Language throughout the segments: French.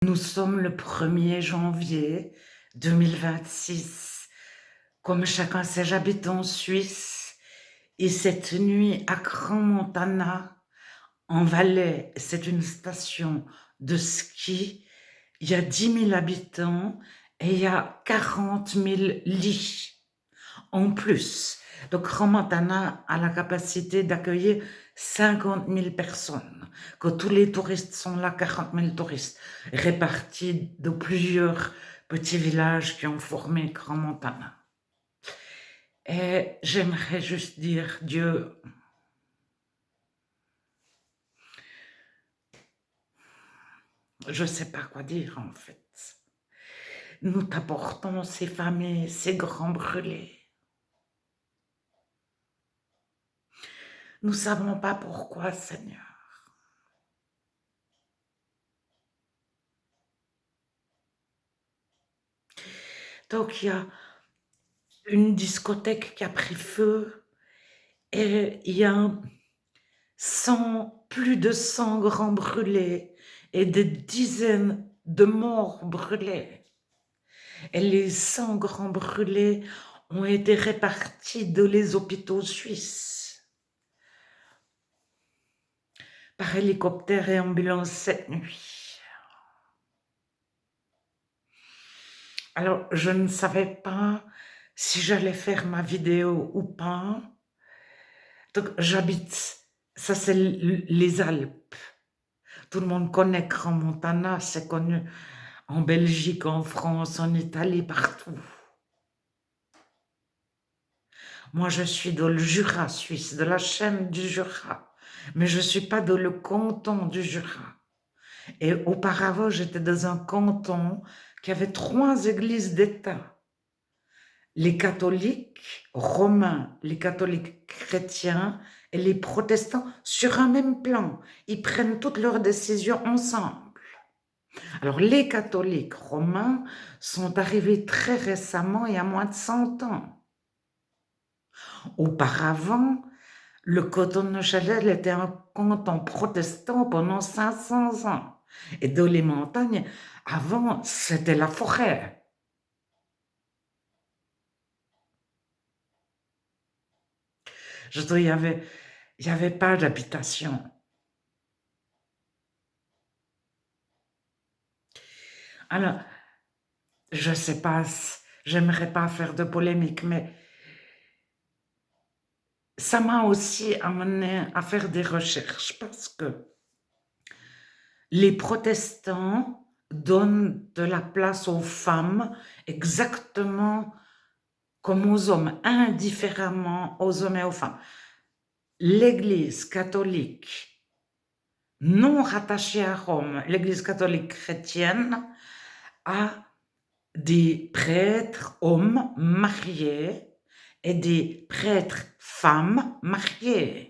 Nous sommes le 1er janvier 2026. Comme chacun sait, j'habite en Suisse et cette nuit à Crans-Montana, en Valais, c'est une station de ski, il y a 10 000 habitants et il y a 40 000 lits en plus. Donc Crans-Montana a la capacité d'accueillir 50 000 personnes. Quand tous les touristes sont là, 40 000 touristes, répartis de plusieurs petits villages qui ont formé Crans-Montana. Et j'aimerais juste dire, Dieu, je ne sais pas quoi dire en fait. Nous t'apportons ces familles, ces grands brûlés. Nous ne savons pas pourquoi, Seigneur. Donc il y a une discothèque qui a pris feu et il y a plus de 100 grands brûlés et des dizaines de morts brûlés. Et les 100 grands brûlés ont été répartis dans les hôpitaux suisses par hélicoptère et ambulance cette nuit. Alors, je ne savais pas si j'allais faire ma vidéo ou pas. Donc, j'habite, ça c'est les Alpes. Tout le monde connaît Crans-Montana, c'est connu en Belgique, en France, en Italie, partout. Moi, je suis dans le Jura suisse, de la chaîne du Jura, mais je ne suis pas dans le canton du Jura. Et auparavant, j'étais dans un canton qui avait 3 églises d'État. Les catholiques romains, les catholiques chrétiens et les protestants sur un même plan. Ils prennent toutes leurs décisions ensemble. Alors, les catholiques romains sont arrivés très récemment, il y a moins de 100 ans. Auparavant, le canton de Neuchâtel était un canton protestant pendant 500 ans. Et dans les montagnes, avant, c'était la forêt. Je veux dire, il n'y avait pas d'habitation. Alors, je ne sais pas, j'aimerais pas faire de polémique, mais ça m'a aussi amené à faire des recherches parce que les protestants donnent de la place aux femmes exactement comme aux hommes, indifféremment aux hommes et aux femmes. L'Église catholique non rattachée à Rome, l'Église catholique chrétienne, a des prêtres hommes mariés et des prêtres femmes mariés.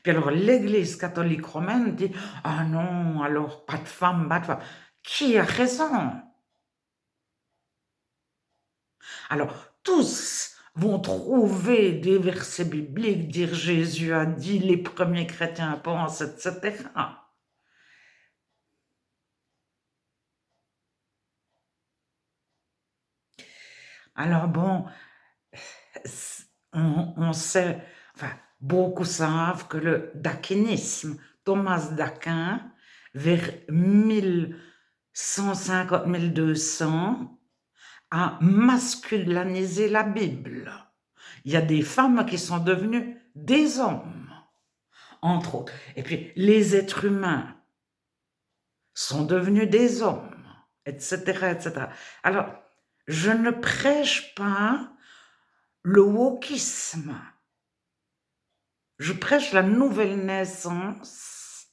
Puis alors l'Église catholique romaine dit « Ah non, alors pas de femmes, pas de femmes ». Qui a raison? Alors tous vont trouver des versets bibliques, dire Jésus a dit, les premiers chrétiens pensent, etc. Alors bon, on sait, enfin, beaucoup savent que le dakinisme, Thomas d'Aquin, vers 1150-1200, a masculinisé la Bible. Il y a des femmes qui sont devenues des hommes, entre autres. Et puis, les êtres humains sont devenus des hommes, etc., etc. Alors, je ne prêche pas le wokisme. Je prêche la nouvelle naissance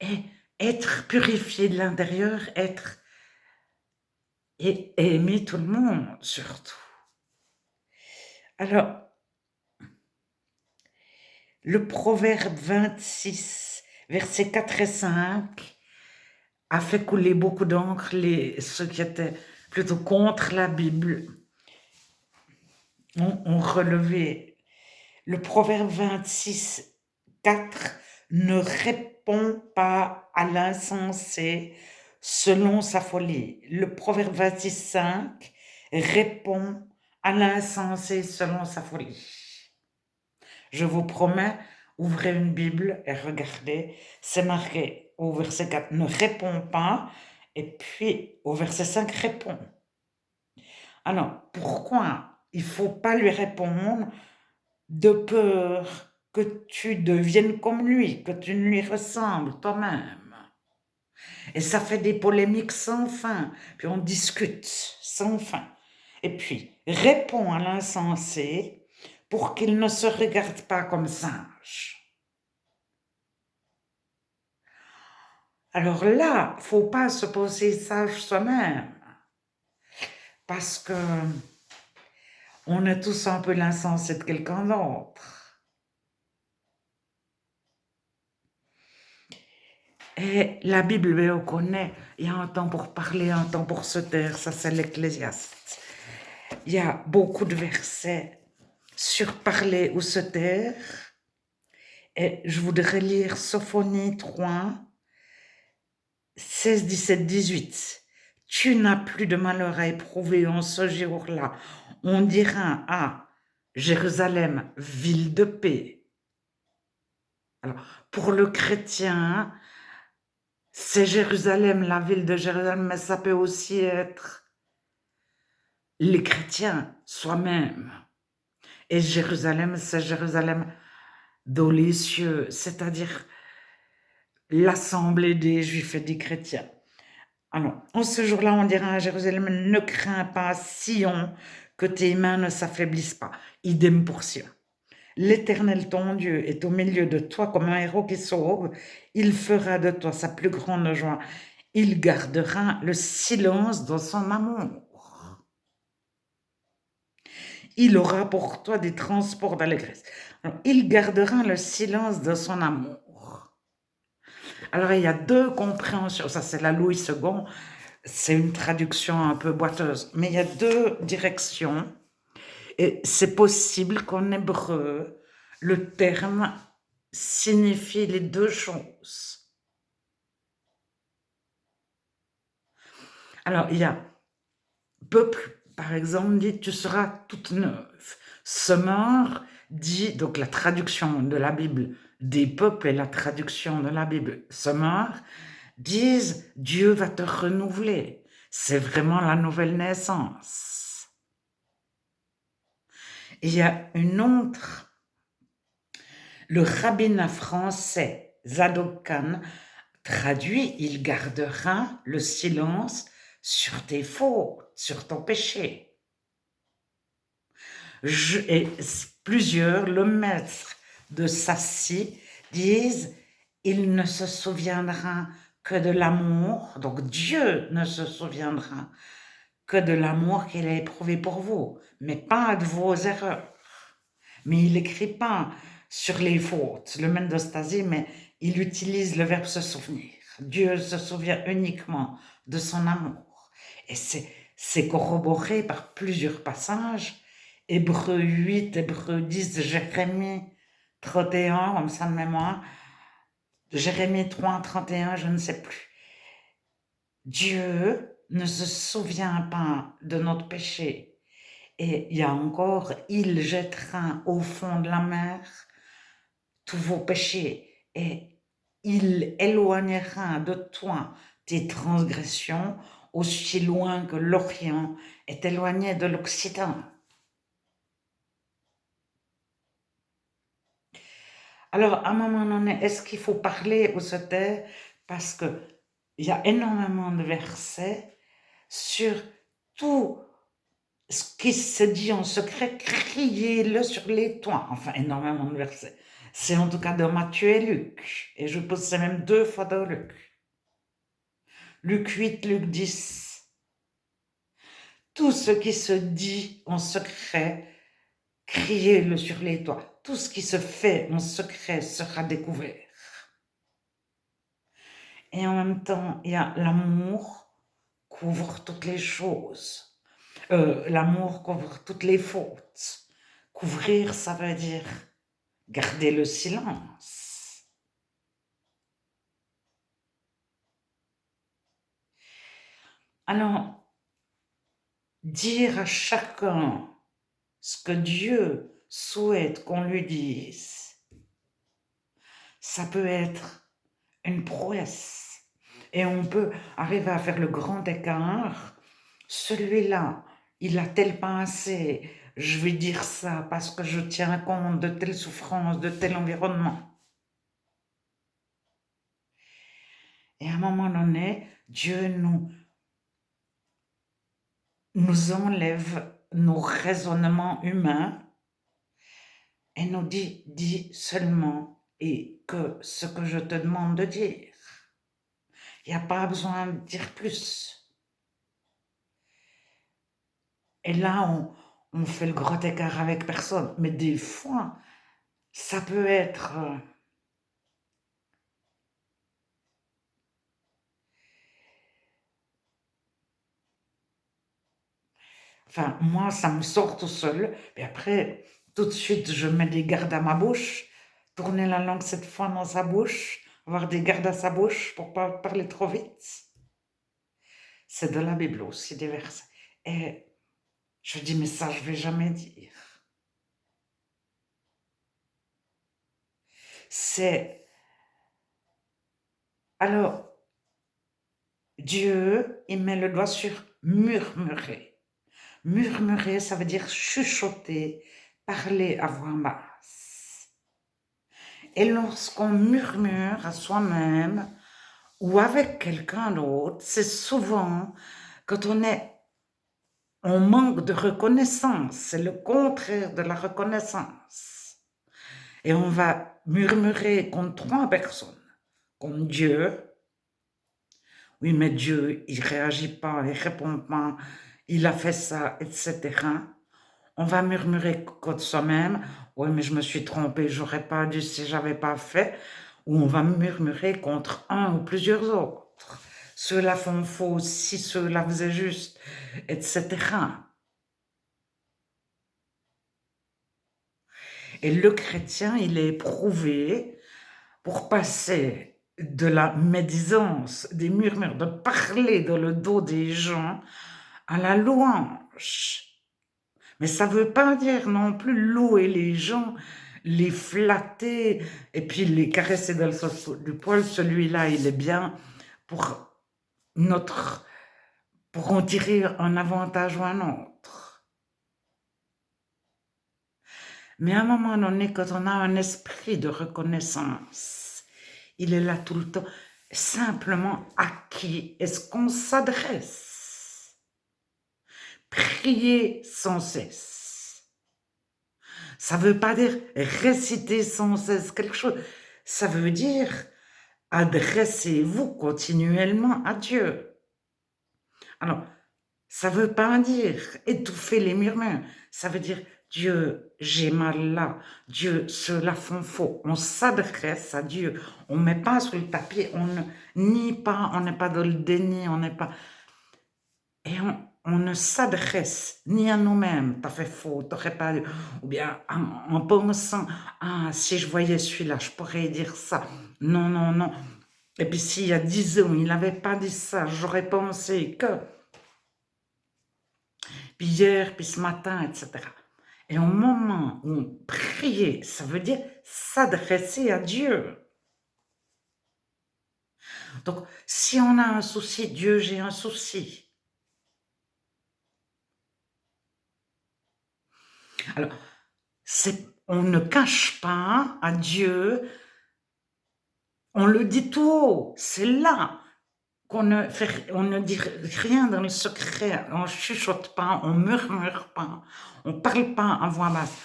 et être purifié de l'intérieur, être et aimer tout le monde surtout. Alors, le proverbe 26, versets 4 et 5, a fait couler beaucoup d'encre ceux qui étaient plutôt contre la Bible ont relevé Le proverbe 26, 4 ne répond pas à l'insensé selon sa folie. Le proverbe 26, 5 répond à l'insensé selon sa folie. Je vous promets, ouvrez une Bible et regardez, c'est marqué au verset 4, ne répond pas, et puis au verset 5, répond. Alors, pourquoi il ne faut pas lui répondre de peur que tu deviennes comme lui, que tu ne lui ressembles toi-même? Et ça fait des polémiques sans fin, puis on discute sans fin. Et puis, réponds à l'insensé pour qu'il ne se regarde pas comme singe. Alors là, faut pas se poser sage soi-même, parce que on est tous un peu l'insensé de quelqu'un d'autre. Et la Bible, on connaît, il y a un temps pour parler, un temps pour se taire, ça c'est l'Ecclésiaste. Il y a beaucoup de versets sur parler ou se taire, et je voudrais lire Sophonie 3, 16, 17, 18. Tu n'as plus de malheur à éprouver en ce jour-là. On dira à Jérusalem, ville de paix. Alors, pour le chrétien, c'est Jérusalem, la ville de Jérusalem, mais ça peut aussi être les chrétiens soi-même. Et Jérusalem, c'est Jérusalem dans les cieux, c'est-à-dire l'assemblée des juifs et des chrétiens. Alors, en ce jour-là, on dira à Jérusalem, ne crains pas, Sion, que tes mains ne s'affaiblissent pas. Idem pour Sion. L'Éternel, ton Dieu, est au milieu de toi comme un héros qui sauve. Il fera de toi sa plus grande joie. Il gardera le silence dans son amour. Il aura pour toi des transports d'allégresse. Alors, il gardera le silence de son amour. Alors, il y a deux compréhensions. Ça, c'est la Louis II. C'est une traduction un peu boiteuse. Mais il y a deux directions. Et c'est possible qu'en hébreu, le terme signifie les deux choses. Alors, il y a peuple, par exemple, dit tu seras toute neuve. Semeur dit, donc la traduction de la Bible des peuples et la traduction de la Bible semeur disent Dieu va te renouveler. C'est vraiment la nouvelle naissance. Il y a une autre, le rabbinat français Zadok Khan traduit il gardera le silence sur tes fautes, sur ton péché. Et plusieurs, le maître de Sassi, disent il ne se souviendra que de l'amour, donc Dieu ne se souviendra que de l'amour qu'il a éprouvé pour vous, mais pas de vos erreurs. Mais il n'écrit pas sur les fautes, le maître de Sassi, mais il utilise le verbe se souvenir. Dieu se souvient uniquement de son amour. Et c'est corroboré par plusieurs passages. Hébreux 8, Hébreux 10, Jérémie 31, comme ça de mémoire. Jérémie 3, 31, je ne sais plus. Dieu ne se souvient pas de notre péché. Et il y a encore, il jettera au fond de la mer tous vos péchés et il éloignera de toi tes transgressions aussi loin que l'Orient est éloigné de l'Occident. Alors, à un moment donné, est-ce qu'il faut parler ou se taire? Parce qu'il y a énormément de versets sur tout ce qui se dit en secret, criez-le sur les toits. Enfin, énormément de versets. C'est en tout cas dans Matthieu et Luc. Et je pense que c'est même 2 fois dans Luc. Luc 8, Luc 10. Tout ce qui se dit en secret, criez-le sur les toits. Tout ce qui se fait en secret sera découvert. Et en même temps, il y a l'amour couvre toutes les choses. L'amour couvre toutes les fautes. Couvrir, ça veut dire garder le silence. Alors, dire à chacun ce que Dieu souhaite qu'on lui dise, ça peut être une prouesse. Et on peut arriver à faire le grand écart. Celui-là, il a tel pensée, je vais dire ça parce que je tiens compte de telle souffrance, de tel environnement. Et à un moment donné, Dieu nous enlève nos raisonnements humains et nous dit, dis seulement et que ce que je te demande de dire. Il n'y a pas besoin de dire plus. Et là, on fait le grand écart avec personne. Mais des fois, ça peut être... Enfin, moi, ça me sort tout seul. Et après, tout de suite, je mets des gardes à ma bouche. Tourner la langue cette fois dans sa bouche. Avoir des gardes à sa bouche pour pas parler trop vite. C'est de la Bible aussi, des versets. Et je dis, mais ça, je vais jamais dire. C'est... Alors, Dieu, il met le doigt sur murmurer. Murmurer, ça veut dire chuchoter, parler à voix basse. Et lorsqu'on murmure à soi-même ou avec quelqu'un d'autre, c'est souvent quand on est en manque de reconnaissance. C'est le contraire de la reconnaissance. Et on va murmurer contre trois personnes. Contre Dieu. Oui, mais Dieu, il réagit pas, il répond pas, il a fait ça, etc. On va murmurer contre soi-même. Oui, mais je me suis trompée, j'aurais pas dû si j'avais pas fait. Ou on va murmurer contre un ou plusieurs autres. Ceux-là font faux, si ceux-là faisaient juste, etc. Et le chrétien, il est éprouvé pour passer de la médisance, des murmures, de parler dans le dos des gens, à la louange. Mais ça ne veut pas dire non plus louer les gens, les flatter et puis les caresser dans le sens du poil. Celui-là, il est bien pour pour en tirer un avantage ou un autre. Mais à un moment donné, quand on a un esprit de reconnaissance, il est là tout le temps. Simplement, à qui est-ce qu'on s'adresse? Prier sans cesse. Ça ne veut pas dire réciter sans cesse quelque chose. Ça veut dire adressez-vous continuellement à Dieu. Alors, ça ne veut pas dire étouffer les murmures. Ça veut dire Dieu, j'ai mal là. Dieu, ceux-là font faux. On s'adresse à Dieu. On ne met pas sur le tapis. On ne nie pas. On n'est pas dans le déni. On n'est pas... Et on ne s'adresse ni à nous-mêmes, t'as fait faux, t'aurais pas dû, ou bien en pensant, ah, si je voyais celui-là, je pourrais dire ça. Non, non, non. Et puis s'il y a 10 ans, il n'avait pas dit ça, j'aurais pensé que. Puis hier, puis ce matin, etc. Et au moment où on priait, ça veut dire s'adresser à Dieu. Donc, si on a un souci, Dieu, j'ai un souci. Alors, on ne cache pas à Dieu, on le dit tout haut, c'est là qu'on ne dit rien dans le secret, on ne chuchote pas, on ne murmure pas, on ne parle pas à voix basse.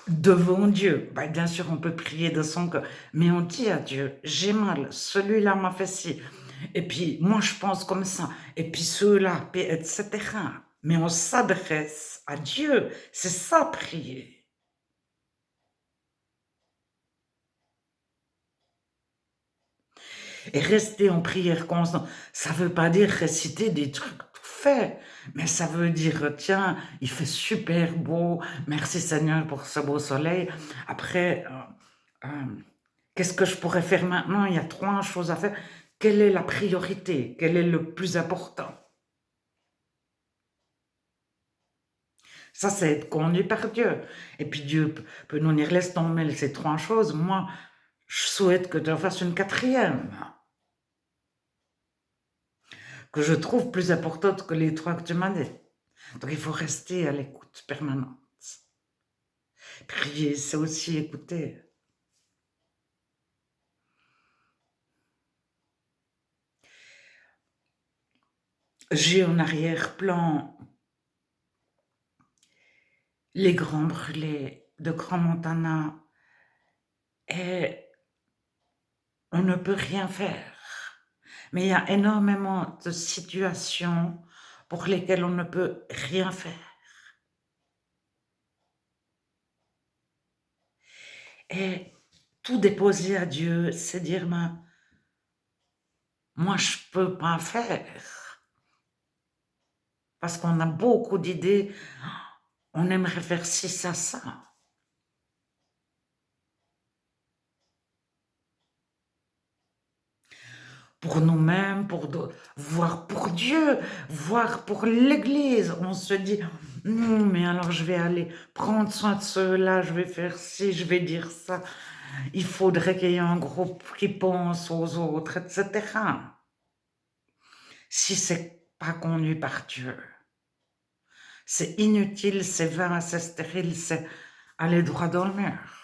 Devant Dieu, ben, bien sûr on peut prier de son cœur, mais on dit à Dieu, j'ai mal, celui-là m'a fait ci, et puis moi je pense comme ça, et puis ceux-là, etc. Mais on s'adresse à Dieu, c'est ça prier. Et rester en prière constante, ça ne veut pas dire réciter des trucs parfait, mais ça veut dire, tiens, il fait super beau, merci Seigneur pour ce beau soleil. Après, qu'est-ce que je pourrais faire maintenant? Il y a 3 choses à faire. Quelle est la priorité? Quel est le plus important? Ça, c'est être conduit par Dieu. Et puis Dieu peut nous dire, laisse tomber ces 3 choses. Moi, je souhaite que tu en fasses une 4e, que je trouve plus importante que les 3 que tu m'as dit. Donc il faut rester à l'écoute permanente. Prier, c'est aussi écouter. J'ai en arrière-plan les grands brûlés de Grand Montana et on ne peut rien faire. Mais il y a énormément de situations pour lesquelles on ne peut rien faire. Et tout déposer à Dieu, c'est dire, ben, moi, je peux pas faire. Parce qu'on a beaucoup d'idées, on aimerait faire ci, ça. Pour nous-mêmes, voire pour Dieu, voire pour l'Église. On se dit, non, mais alors je vais aller prendre soin de ceux-là, je vais faire ci, je vais dire ça. Il faudrait qu'il y ait un groupe qui pense aux autres, etc. Si c'est pas conduit par Dieu, c'est inutile, c'est vain, c'est stérile, c'est aller droit dans le mur.